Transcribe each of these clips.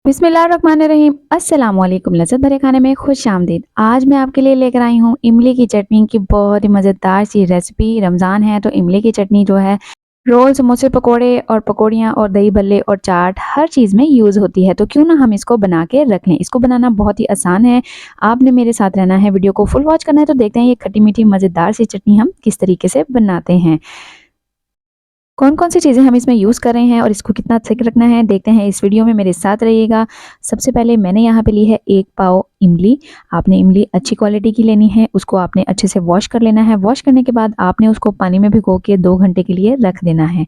बिस्मिल्लाहिर्रहमानिर्रहीम। अस्सलाम वालेकुम। लज़्ज़त भरे खाने में खुश आमदीद। आज मैं आपके लिए लेकर आई हूँ इमली की चटनी की बहुत ही मज़ेदार सी रेसिपी। रमज़ान है तो इमली की चटनी जो है रोल, समोसे, पकोड़े और पकौड़ियाँ और दही भल्ले और चाट हर चीज़ में यूज़ होती है। तो क्यों ना हम इसको बना के रख लें। इसको बनाना बहुत ही आसान है। आपने मेरे साथ रहना है, वीडियो को फुल वॉच करना है। तो देखते हैं ये खट्टी मीठी मज़ेदार सी चटनी हम किस तरीके से बनाते हैं। कौन-कौन सी चीज़ें हम इसमें यूज़ कर रहे हैं और इसको कितना थिक रखना है, देखते हैं इस वीडियो में, मेरे साथ रहिएगा। सबसे पहले मैंने यहाँ पे ली है 1 पाव इमली। आपने इमली अच्छी क्वालिटी की लेनी है, उसको आपने अच्छे से वॉश कर लेना है। वॉश करने के बाद आपने उसको पानी में भिगो के 2 घंटे के लिए रख देना है।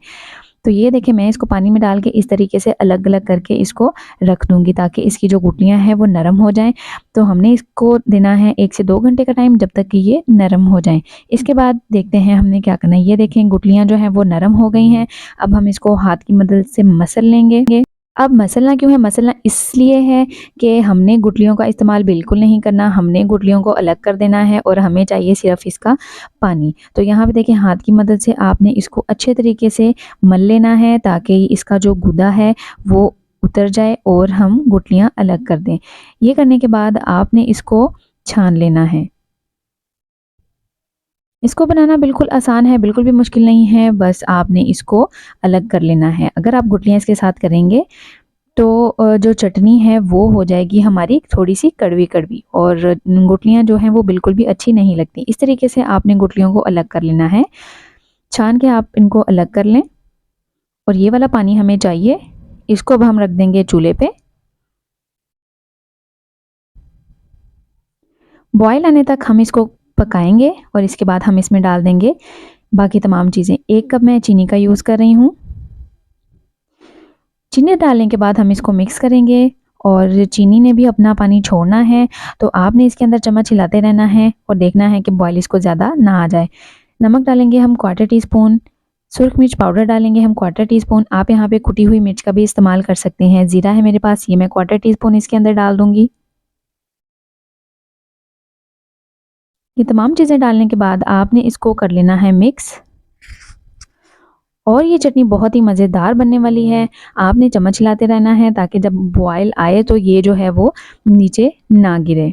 तो ये देखिए मैं इसको पानी में डाल के इस तरीके से अलग-अलग करके इसको रख दूँगी ताकि इसकी जो गुठलियाँ हैं वो नरम हो जाएँ। तो हमने इसको देना है 1 से 2 घंटे का टाइम, जब तक कि ये नरम हो जाएँ। इसके बाद देखते हैं हमने क्या करना है। ये देखें गुठलियाँ जो हैं वो नरम हो गई हैं। अब हम इसको हाथ की मदद से मसल लेंगे। अब मसलना क्यों है? मसलना इसलिए है कि हमने गुठलियों का इस्तेमाल बिल्कुल नहीं करना, हमने गुठलियों को अलग कर देना है और हमें चाहिए सिर्फ़ इसका पानी। तो यहाँ पे देखिए हाथ की मदद से आपने इसको अच्छे तरीके से मल लेना है ताकि इसका जो गूदा है वो उतर जाए और हम गुठलियाँ अलग कर दें। ये करने के बाद आपने इसको छान लेना है। इसको बनाना बिल्कुल आसान है, बिल्कुल भी मुश्किल नहीं है, बस आपने इसको अलग कर लेना है। अगर आप गुठलियाँ इसके साथ करेंगे तो जो चटनी है वो हो जाएगी हमारी थोड़ी-सी कड़वी-कड़वी और गुठलियाँ जो हैं वो बिल्कुल भी अच्छी नहीं लगती। इस तरीके से आपने गुठलियों को अलग कर लेना है। छान के आप इनको अलग कर लें और ये वाला पानी हमें चाहिए। इसको अब हम रख देंगे चूल्हे पे। बॉयल आने तक हम इसको पकाएँगे और इसके बाद हम इसमें डाल देंगे बाकी तमाम चीज़ें। 1 कप मैं चीनी का यूज़ कर रही हूँ। चीनी डालने के बाद हम इसको मिक्स करेंगे और चीनी ने भी अपना पानी छोड़ना है, तो आपने इसके अंदर चम्मच हिलाते रहना है और देखना है कि बॉयल इसको ज़्यादा ना आ जाए। नमक डालेंगे हम क्वार्टर टी स्पून, सुरख मिर्च पाउडर डालेंगे हम क्वार्टर टी स्पून। आप यहाँ पे कुटी हुई मिर्च का भी इस्तेमाल कर सकते हैं। ज़ीरा है मेरे पास, ये मैं क्वार्टर टी स्पून इसके अंदर डाल दूँगी। ये तमाम चीज़ें डालने के बाद आपने इसको कर लेना है मिक्स। और ये चटनी बहुत ही मज़ेदार बनने वाली है। आपने चम्मच हिलाते रहना है ताकि जब बॉयल आए तो ये जो है वो नीचे ना गिरे।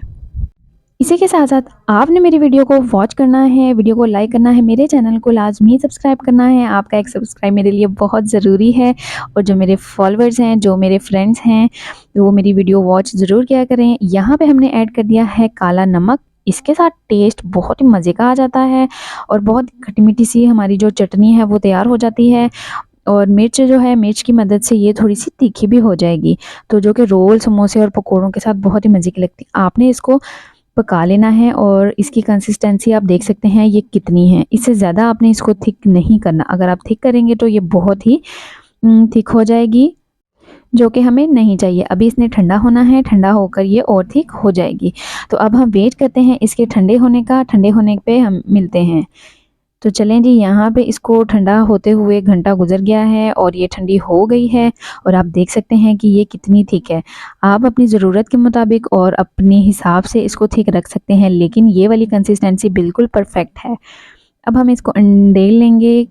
इसी के साथ-साथ आपने मेरी वीडियो को वॉच करना है, वीडियो को लाइक करना है, मेरे चैनल को लाज़मी सब्सक्राइब करना है। आपका एक सब्सक्राइब मेरे लिए बहुत ज़रूरी है और जो मेरे फॉलोअर्स हैं, जो मेरे फ्रेंड्स हैं, वो मेरी वीडियो वॉच ज़रूर किया करें। यहाँ पे हमने ऐड कर दिया है काला नमक। इसके साथ टेस्ट बहुत ही मज़े का आ जाता है और बहुत खट्टी-मीठी सी हमारी जो चटनी है वो तैयार हो जाती है। और मिर्च जो है, मिर्च की मदद से ये थोड़ी-सी तीखी भी हो जाएगी, तो जो कि रोल, समोसे और पकौड़ों के साथ बहुत ही मज़े की लगती है। आपने इसको पका लेना है और इसकी कंसिस्टेंसी आप देख सकते हैं ये कितनी है। इससे ज़्यादा आपने इसको थिक नहीं करना। अगर आप थिक करेंगे तो ये बहुत ही थिक हो जाएगी, जो कि हमें नहीं चाहिए। अभी इसने ठंडा होना है, ठंडा होकर ये और थिक हो जाएगी। तो अब हम वेट करते हैं इसके ठंडे होने का, ठंडे होने पे हम मिलते हैं। तो चलें जी, यहाँ पे इसको ठंडा होते हुए घंटा गुज़र गया है और ये ठंडी हो गई है और आप देख सकते हैं कि ये कितनी थिक है। आप अपनी ज़रूरत के मुताबिक और अपने हिसाब से इसको थिक रख सकते हैं, लेकिन ये वाली कंसिस्टेंसी बिल्कुल परफेक्ट है। अब हम इसको अंडेल लेंगे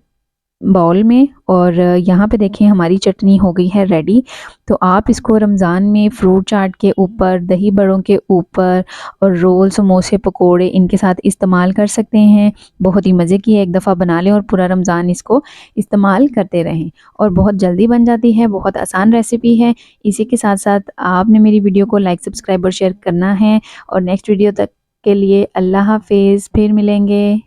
बाउल में और यहाँ पे देखिए हमारी चटनी हो गई है रेडी। तो आप इसको रमज़ान में फ्रूट चाट के ऊपर, दही बड़ों के ऊपर और रोल, समोसे, पकोड़े इनके साथ इस्तेमाल कर सकते हैं। बहुत ही मज़े की है, एक दफ़ा बना लें और पूरा रमज़ान इसको इस्तेमाल करते रहें और बहुत जल्दी बन जाती है, बहुत आसान रेसिपी है। इसी के साथ-साथ आपने मेरी वीडियो को लाइक, सब्सक्राइब और शेयर करना है और नेक्स्ट वीडियो तक के लिए अल्लाह हाफ़िज़, फिर मिलेंगे।